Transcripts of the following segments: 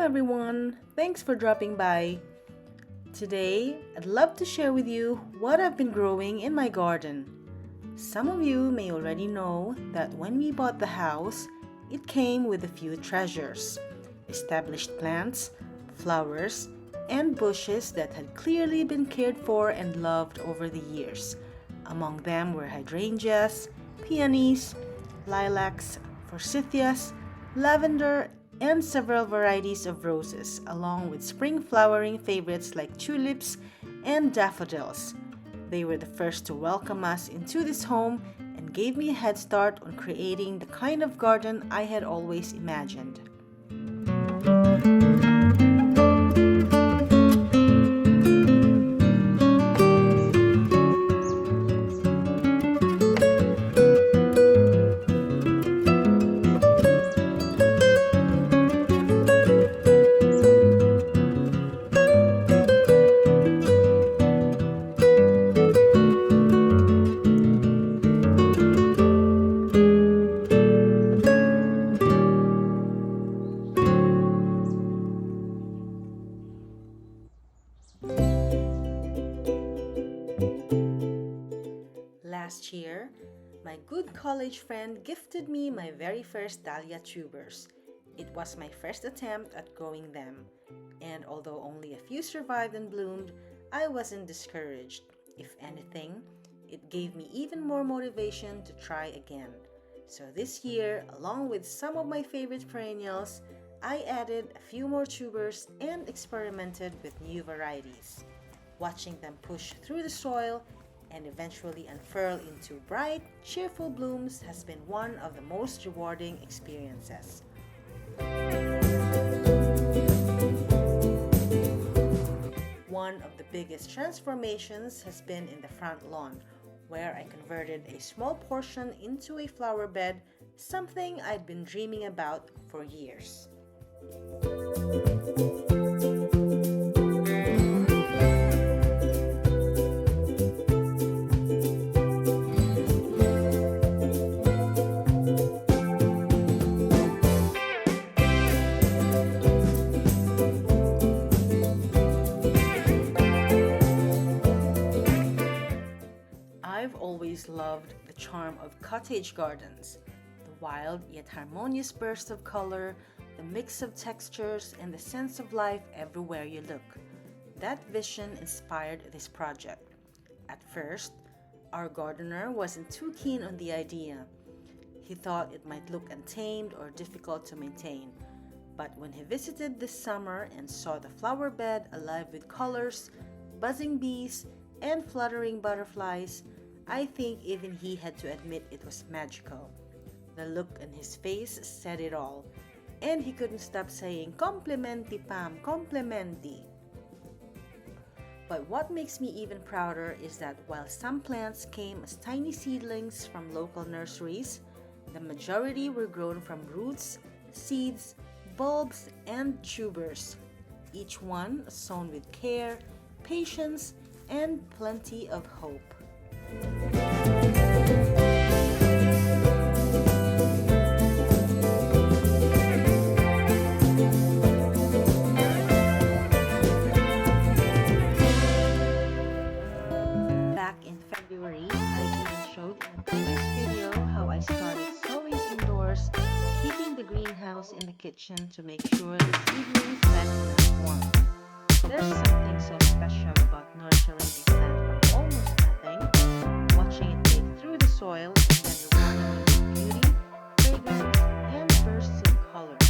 everyone. Thanks for dropping by. Today, I'd love to share with you what I've been growing in my garden. Some of you may already know that when we bought the house, it came with a few treasures: established plants, flowers, and bushes that had clearly been cared for and loved over the years. Among them were hydrangeas, peonies, lilacs, forsythias, lavender, and several varieties of roses, along with spring flowering favorites like tulips and daffodils. They were the first to welcome us into this home and gave me a head start on creating the kind of garden I had always imagined. Last year, my good college friend gifted me my very first dahlia tubers. It was my first attempt at growing them, and although only a few survived and bloomed, I wasn't discouraged. If anything, it gave me even more motivation to try again. So this year, along with some of my favorite perennials, I added a few more tubers and experimented with new varieties. Watching them push through the soil and eventually unfurl into bright, cheerful blooms has been one of the most rewarding experiences. One of the biggest transformations has been in the front lawn, where I converted a small portion into a flower bed, something I'd been dreaming about for years. I've always loved the charm of cottage gardens, the wild yet harmonious burst of color, the mix of textures, and the sense of life everywhere you look. That vision inspired this project. At first, our gardener wasn't too keen on the idea. He thought it might look untamed or difficult to maintain. But when he visited this summer and saw the flower bed alive with colors, buzzing bees, and fluttering butterflies, I think even he had to admit it was magical. The look on his face said it all, and he couldn't stop saying, "Complimenti, Pam, complimenti." But what makes me even prouder is that while some plants came as tiny seedlings from local nurseries, the majority were grown from roots, seeds, bulbs, and tubers, each one sown with care, patience, and plenty of hope. Back in February, I even showed in a previous video how I started sowing indoors, keeping the greenhouse in the kitchen to make sure the seedlings had enough warmth. There's something so special about nurturing a plant from almost nothing, watching it take through the soil, and then rewarding it with beauty, fragrance, and bursts of colors.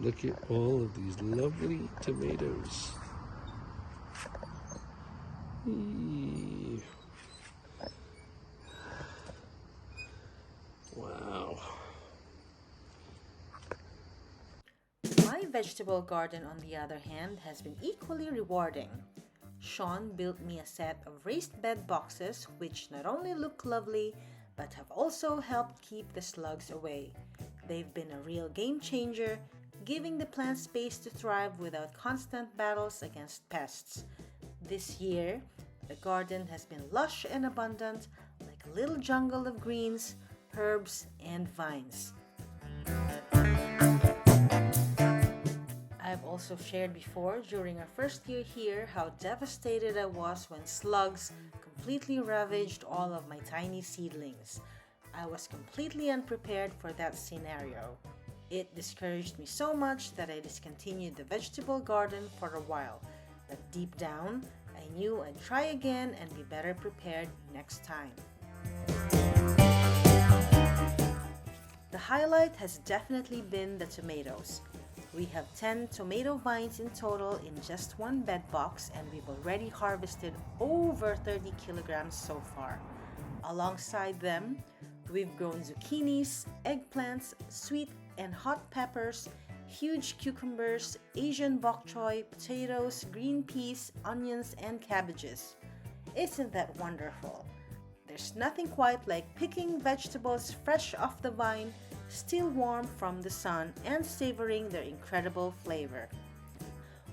Look at all of these lovely tomatoes. Eee. Wow. My vegetable garden, on the other hand, has been equally rewarding. Sean built me a set of raised bed boxes which not only look lovely but have also helped keep the slugs away. They've been a real game changer, giving the plants space to thrive without constant battles against pests. This year, the garden has been lush and abundant, like a little jungle of greens, herbs, and vines. I've also shared before during our first year here how devastated I was when slugs completely ravaged all of my tiny seedlings. I was completely unprepared for that scenario. It discouraged me so much that I discontinued the vegetable garden for a while, but deep down, I knew I'd try again and be better prepared next time. The highlight has definitely been the tomatoes. We have 10 tomato vines in total in just one bed box, and we've already harvested over 30 kilograms so far. Alongside them, we've grown zucchinis, eggplants, sweet and hot peppers, huge cucumbers, Asian bok choy, potatoes, green peas, onions, and cabbages. Isn't that wonderful? There's nothing quite like picking vegetables fresh off the vine, still warm from the sun, and savoring their incredible flavor.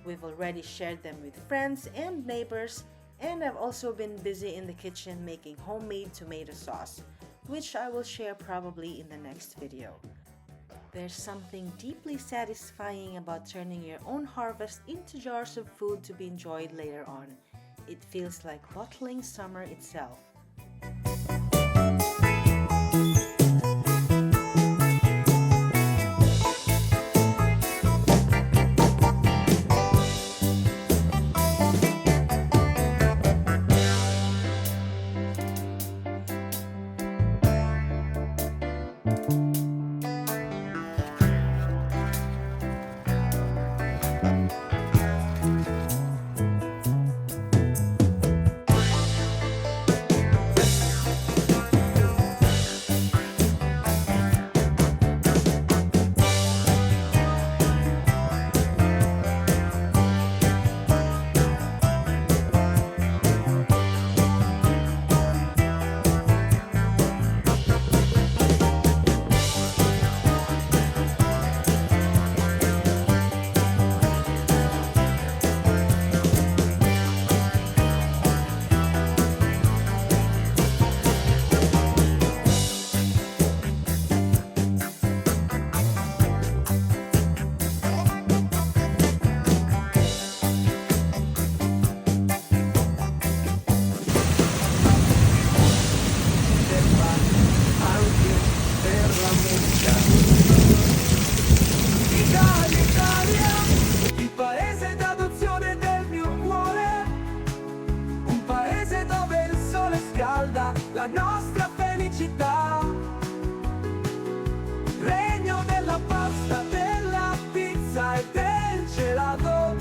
We've already shared them with friends and neighbors, and I've also been busy in the kitchen making homemade tomato sauce, which I will share probably in the next video. There's something deeply satisfying about turning your own harvest into jars of food to be enjoyed later on. It feels like bottling summer itself. Italia, Italia, il paese d'adozione del mio cuore, un paese dove il sole scalda la nostra felicità, regno della pasta, della pizza e del gelato,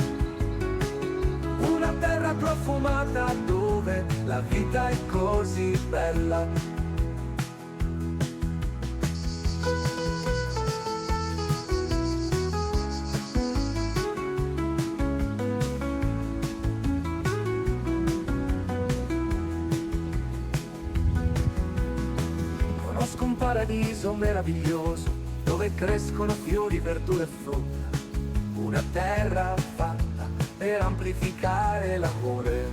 una terra profumata dove la vita è così bella. Conosco un paradiso meraviglioso dove crescono fiori, verdure e frutta, una terra fatta per amplificare l'amore,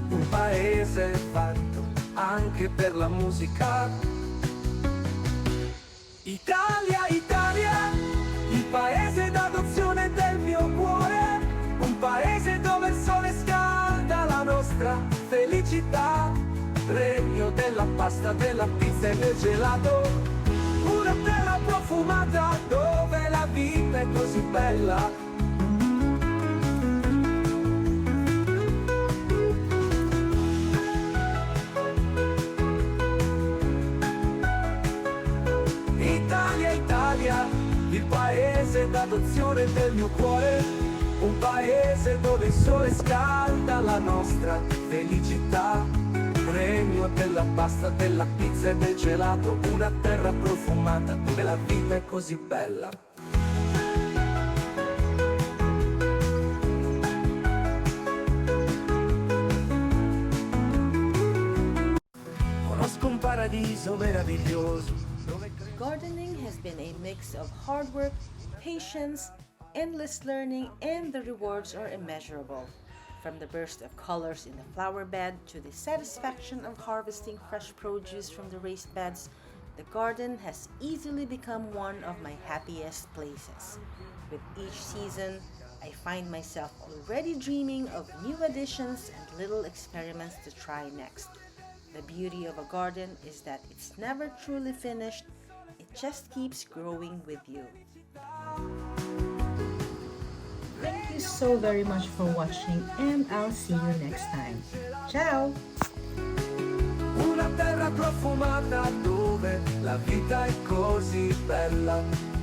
un paese fatto anche per la musica. Italia, Italia, il paese d'adozione del mio cuore, un paese dove il sole scalda la nostra felicità, regno della pasta, della pizza e del gelato, una terra profumata dove la vita è così bella. Italia, Italia, il paese d'adozione del mio cuore, un paese dove il sole scalda la nostra felicità. Regno della pasta, della pizza e del gelato, una terra profumata dove la vita è così bella. Conosco un paradiso meraviglioso. Gardening has been a mix of hard work, patience, endless learning, and the rewards are immeasurable. From the burst of colors in the flower bed to the satisfaction of harvesting fresh produce from the raised beds, the garden has easily become one of my happiest places. With each season, I find myself already dreaming of new additions and little experiments to try next. The beauty of a garden is that it's never truly finished, it just keeps growing with you. Thank you so very much for watching, and I'll see you next time. Ciao! Una terra profumata dove la vita è così bella.